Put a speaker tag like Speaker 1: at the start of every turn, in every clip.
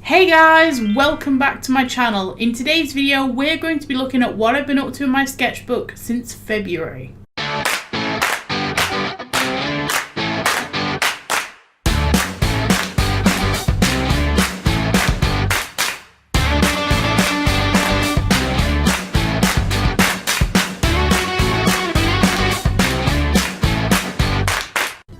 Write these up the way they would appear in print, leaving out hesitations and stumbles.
Speaker 1: Hey guys, welcome back to my channel. In today's video, we're going to be looking at what I've been up to in my sketchbook since February.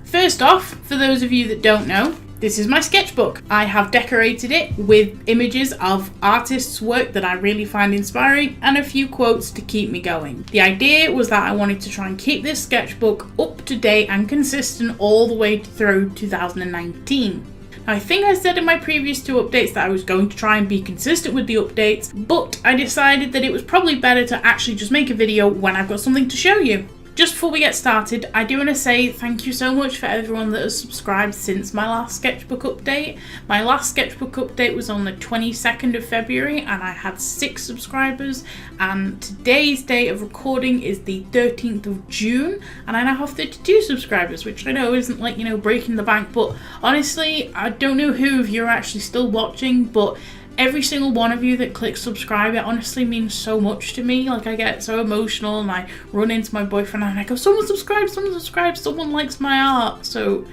Speaker 1: First off, for those of you that don't know, this is my sketchbook. I have decorated it with images of artists' work that I really find inspiring and a few quotes to keep me going. The idea was that I wanted to try and keep this sketchbook up to date and consistent all the way through 2019. Now, I think I said in my previous two updates that I was going to try and be consistent with the updates, but I decided that it was probably better to actually just make a video when I've got something to show you. Just before we get started, I do want to say thank you so much for everyone that has subscribed since my last sketchbook update. My last sketchbook update was on the 22nd of February and I had 6 subscribers, and today's date of recording is the 13th of June and I now have 32 subscribers, which I know isn't like, breaking the bank, but honestly, I don't know who of you are actually still watching, but every single one of you that clicks subscribe, it honestly means so much to me. Like, I get so emotional and I run into my boyfriend and I go, someone subscribe, someone likes my art. So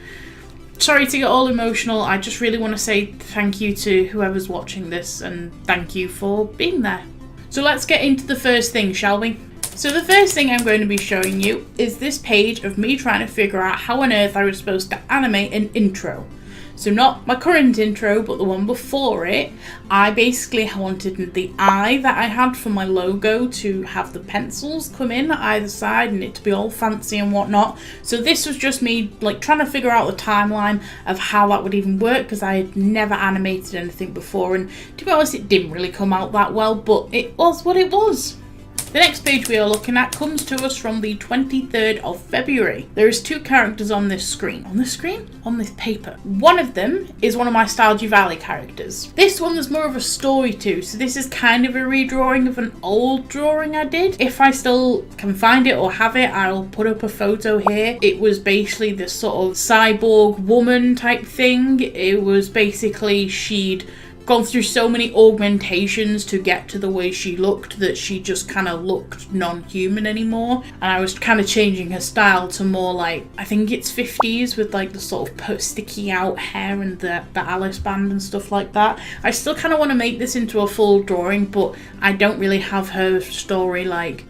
Speaker 1: sorry to get all emotional. I just really want to say thank you to whoever's watching this and thank you for being there. So let's get into the first thing, shall we? So the first thing I'm going to be showing you is this page of me trying to figure out how on earth I was supposed to animate an intro. So not my current intro, but the one before it. I basically wanted the eye that I had for my logo to have the pencils come in either side and it to be all fancy and whatnot. So this was just me trying to figure out the timeline of how that would even work, because I had never animated anything before, and to be honest, it didn't really come out that well, but it was what it was. The next page we are looking at comes to us from the 23rd of February. There is 2 characters on this screen. On this paper. One of them is one of my Stardew Valley characters. This one there's more of a story to, so this is kind of a redrawing of an old drawing I did. If I still can find it or have it, I'll put up a photo here. It was basically this sort of cyborg woman type thing. It was basically she'd gone through so many augmentations to get to the way she looked that she just kind of looked non-human anymore, and I was kind of changing her style to more like, I think it's 50s with the sort of sticky out hair and the Alice band and stuff like that. I still kind of want to make this into a full drawing, but I don't really have her story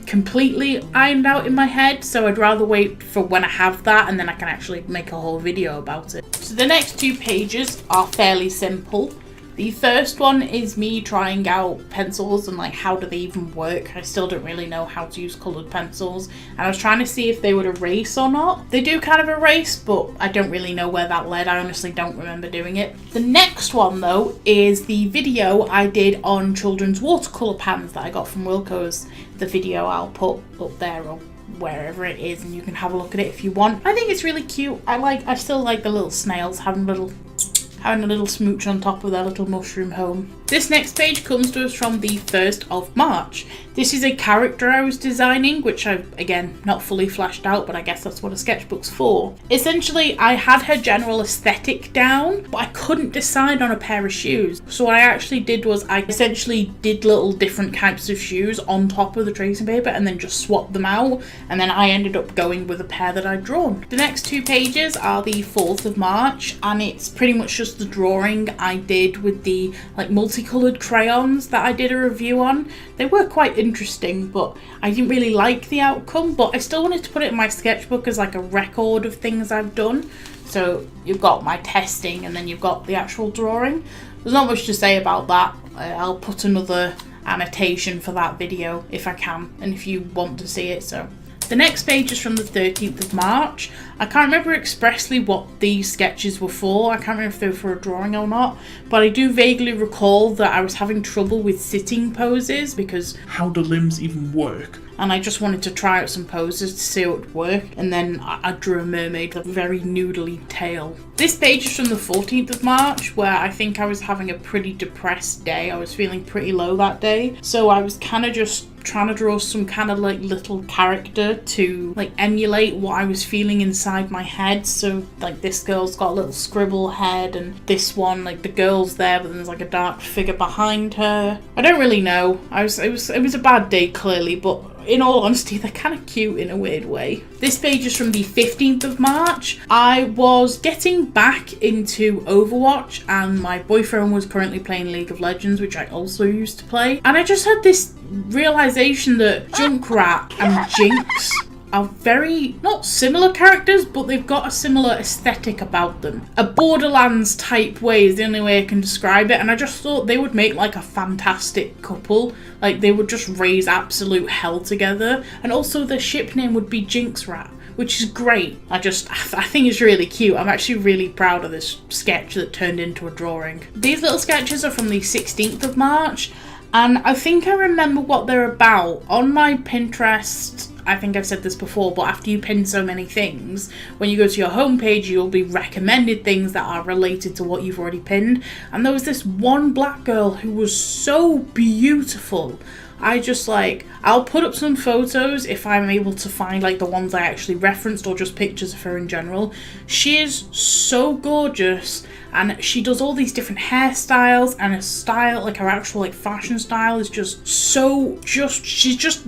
Speaker 1: completely ironed out in my head, so I'd rather wait for when I have that and then I can actually make a whole video about it. So the next 2 pages are fairly simple. The first one is me trying out pencils and how do they even work. I still don't really know how to use coloured pencils, and I was trying to see if they would erase or not. They do kind of erase, but I don't really know where that led. I honestly don't remember doing it. The next one though is the video I did on children's watercolour pans that I got from Wilco's. The video I'll put up there or wherever it is and you can have a look at it if you want. I think it's really cute. I still like the little snails having a little smooch on top of their little mushroom home. This next page comes to us from the 1st of March. This is a character I was designing, which I've, again, not fully flashed out, but I guess that's what a sketchbook's for. Essentially, I had her general aesthetic down, but I couldn't decide on a pair of shoes. So what I actually did was I essentially did little different types of shoes on top of the tracing paper and then just swapped them out, and then I ended up going with a pair that I'd drawn. The next 2 pages are the 4th of March, and it's pretty much just the drawing I did with the multicolored crayons that I did a review on. They were quite interesting, but I didn't really like the outcome, but I still wanted to put it in my sketchbook as a record of things I've done. So you've got my testing and then you've got the actual drawing. There's not much to say about that. I'll put another annotation for that video if I can and if you want to see it. So the next page is from the 13th of March. I can't remember expressly what these sketches were for. I can't remember if they were for a drawing or not, but I do vaguely recall that I was having trouble with sitting poses because
Speaker 2: how do limbs even work?
Speaker 1: And I just wanted to try out some poses to see what would work, and then I drew a mermaid with a very noodly tail. This page is from the 14th of March, where I think I was having a pretty depressed day. I was feeling pretty low that day, so I was kind of just trying to draw some kind of like little character to like emulate what I was feeling inside my head. So like this girl's got a little scribble head, and this one, like the girl's there but then there's like a dark figure behind her. I don't really know. It was a bad day clearly, but in all honesty, they're kind of cute in a weird way. This page is from the 15th of March. I was getting back into Overwatch and my boyfriend was currently playing League of Legends, which I also used to play. And I just had this realization that Junkrat and Jinx are very, not similar characters, but they've got a similar aesthetic about them. A Borderlands type way is the only way I can describe it, and I just thought they would make like a fantastic couple. Like they would just raise absolute hell together, and also their ship name would be Jinx Rat, which is great. I think it's really cute. I'm actually really proud of this sketch that turned into a drawing. These little sketches are from the 16th of March, and I think I remember what they're about. On my Pinterest, I think I've said this before, but after you pin so many things, when you go to your homepage, you'll be recommended things that are related to what you've already pinned. And there was this one black girl who was so beautiful. I'll put up some photos if I'm able to find like the ones I actually referenced, or just pictures of her in general. She is so gorgeous, and she does all these different hairstyles, and her style, like her actual like fashion style, is just so she's just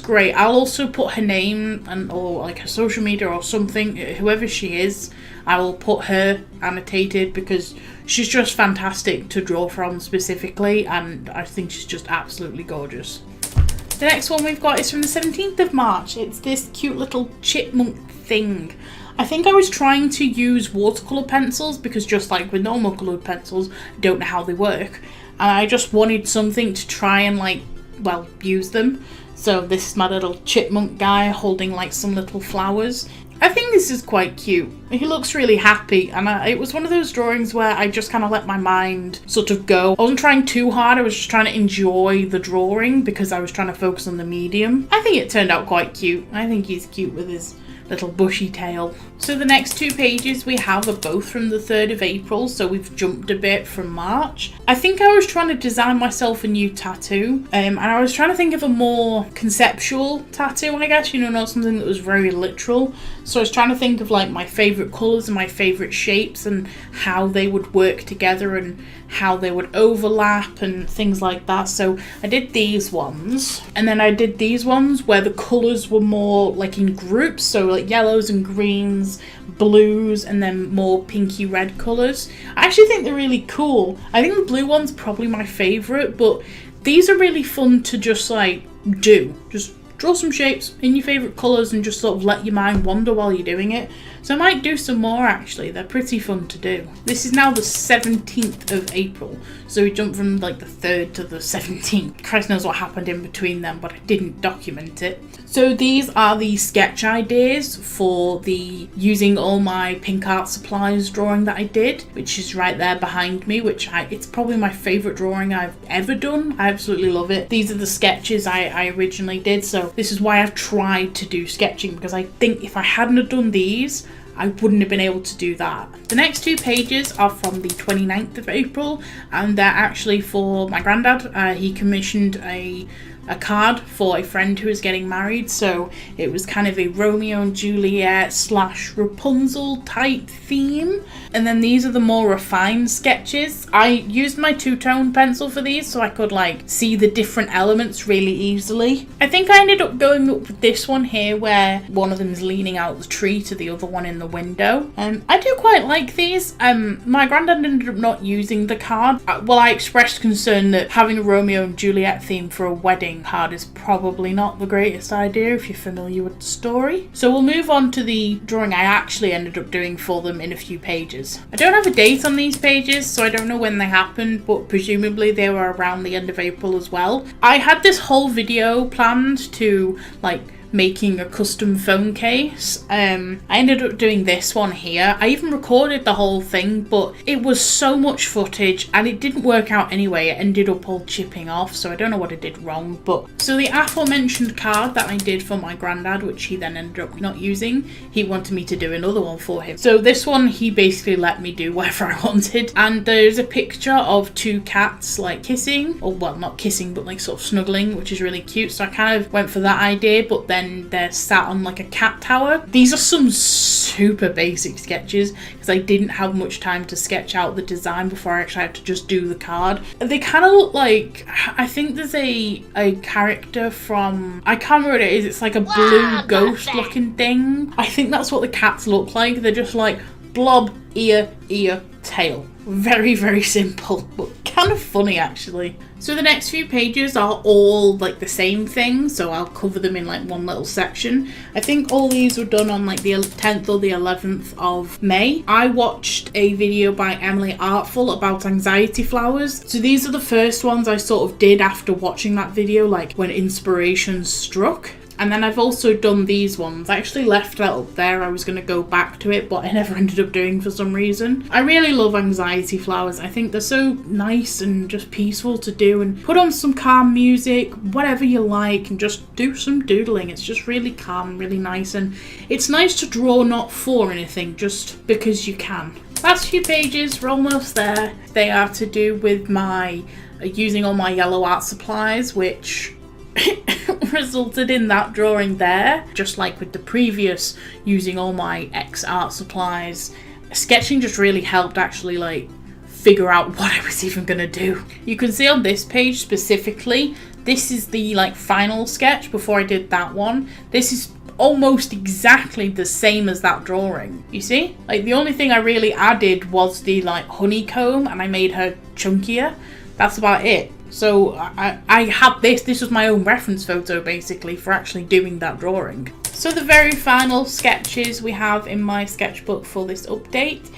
Speaker 1: great. I'll also put her name or like her social media or something, whoever she is, I will put her annotated because she's just fantastic to draw from specifically, and I think she's just absolutely gorgeous. The next one we've got is from the 17th of March. It's this cute little chipmunk thing. I think I was trying to use watercolour pencils because just like with normal coloured pencils, I don't know how they work. And I just wanted something to try and use them. So this is my little chipmunk guy holding like some little flowers. I think this is quite cute. He looks really happy, and it was one of those drawings where I just kind of let my mind sort of go. I wasn't trying too hard, I was just trying to enjoy the drawing because I was trying to focus on the medium. I think it turned out quite cute. I think he's cute with his little bushy tail. So the next two pages we have are both from the 3rd of April, so we've jumped a bit from March. I think I was trying to design myself a new tattoo, and I was trying to think of a more conceptual tattoo, I guess, not something that was very literal. So I was trying to think of like my favourite colours and my favourite shapes and how they would work together and how they would overlap and things like that. So I did these ones, and then I did these ones where the colours were more like in groups, so like yellows and greens, blues, and then more pinky red colours. I actually think they're really cool. I think the blue one's probably my favourite, but these are really fun to just just draw some shapes in your favourite colours and just sort of let your mind wander while you're doing it. So I might do some more actually, they're pretty fun to do. This is now the 17th of April, so we jumped from like the 3rd to the 17th. Christ knows what happened in between them, but I didn't document it. So these are the sketch ideas for the using all my pink art supplies drawing that I did, which is right there behind me, it's probably my favourite drawing I've ever done. I absolutely love it. These are the sketches I originally did, so this is why I've tried to do sketching, because I think if I hadn't have done these, I wouldn't have been able to do that. The next two pages are from the 29th of April, and they're actually for my granddad. He commissioned a card for a friend who was getting married, so it was kind of a Romeo and Juliet / Rapunzel type theme. And then these are the more refined sketches. I used my two-tone pencil for these so I could see the different elements really easily. I think I ended up going up with this one here where one of them is leaning out the tree to the other one in the window. I do quite like these. My granddad ended up not using the card. I expressed concern that having a Romeo and Juliet theme for a wedding card is probably not the greatest idea if you're familiar with the story. So we'll move on to the drawing I actually ended up doing for them in a few pages. I don't have a date on these pages, so I don't know when they happened, but presumably they were around the end of April as well. I had this whole video planned to making a custom phone case. I ended up doing this one here. I even recorded the whole thing, but it was so much footage and it didn't work out anyway. It ended up all chipping off, so I don't know what I did wrong. But so the aforementioned card that I did for my granddad, which he then ended up not using, he wanted me to do another one for him. So this one, he basically let me do whatever I wanted. And there's a picture of two cats like kissing, or well, not kissing, but like sort of snuggling, which is really cute. So I kind of went for that idea, but then they're sat on like a cat tower. These are some super basic sketches because I didn't have much time to sketch out the design before I actually had to just do the card. They kind of look like, I think there's a character from, I can't remember what it is. It's like a blue ghost looking thing. I think that's what the cats look like. They're just like blob, ear, tail. Very, very simple, but kind of funny actually. So the next few pages are all like the same thing, so I'll cover them in like one little section. I think all these were done on like the 10th or the 11th of May. I watched a video by Emily Artful about anxiety flowers. So these are the first ones I sort of did after watching that video, like when inspiration struck. And then I've also done these ones. I actually left that up there. I was going to go back to it, but I never ended up doing for some reason. I really love anxiety flowers. I think they're so nice and just peaceful to do, and put on some calm music, whatever you like, and just do some doodling. It's just really calm, really nice, and it's nice to draw not for anything, just because you can. Last few pages, we're almost there. They are to do with my using all my yellow art supplies, which resulted in that drawing there. Just like with the previous, using all my X art supplies, sketching just really helped actually like figure out what I was even gonna do. You can see on this page specifically, this is the like final sketch before I did that one. This is almost exactly the same as that drawing. You see? Like the only thing I really added was the like honeycomb, and I made her chunkier. That's about it. So I had this was my own reference photo basically for actually doing that drawing. So the very final sketches we have in my sketchbook for this update.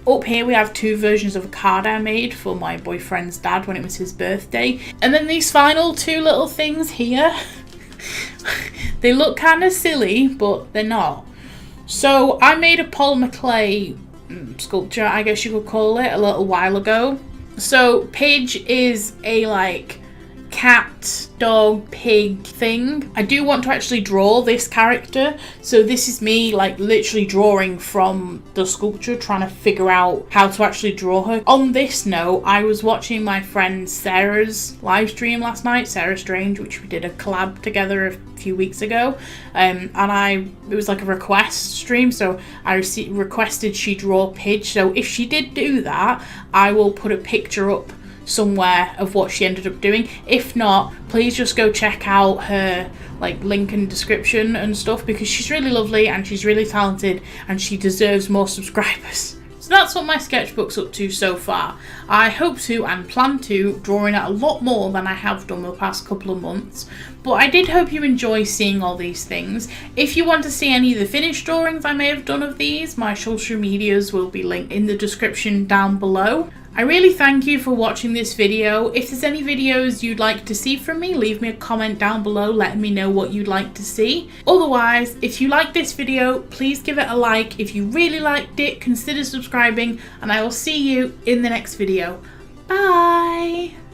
Speaker 1: Up here we have two versions of a card I made for my boyfriend's dad when it was his birthday. And then these final two little things here, they look kind of silly, but they're not. So I made a polymer clay sculpture, I guess you could call it, a little while ago. So Pidge is a like cat, dog, pig thing. I do want to actually draw this character. So this is me like literally drawing from the sculpture, trying to figure out how to actually draw her. On this note, I was watching my friend Sarah's live stream last night, Sarah Strange, which we did a collab together a few weeks ago. And it was like a request stream, so I requested she draw Pidge. So if she did do that, I will put a picture up somewhere of what she ended up doing. If not, please just go check out her like link and description and stuff, because she's really lovely and she's really talented and she deserves more subscribers. So that's what my sketchbook's up to so far. I hope to and plan to draw in it a lot more than I have done the past couple of months, but I did hope you enjoy seeing all these things. If you want to see any of the finished drawings I may have done of these, my social medias will be linked in the description down below. I really thank you for watching this video. If there's any videos you'd like to see from me, leave me a comment down below letting me know what you'd like to see. Otherwise, if you like this video, please give it a like. If you really liked it, consider subscribing, and I will see you in the next video. Bye!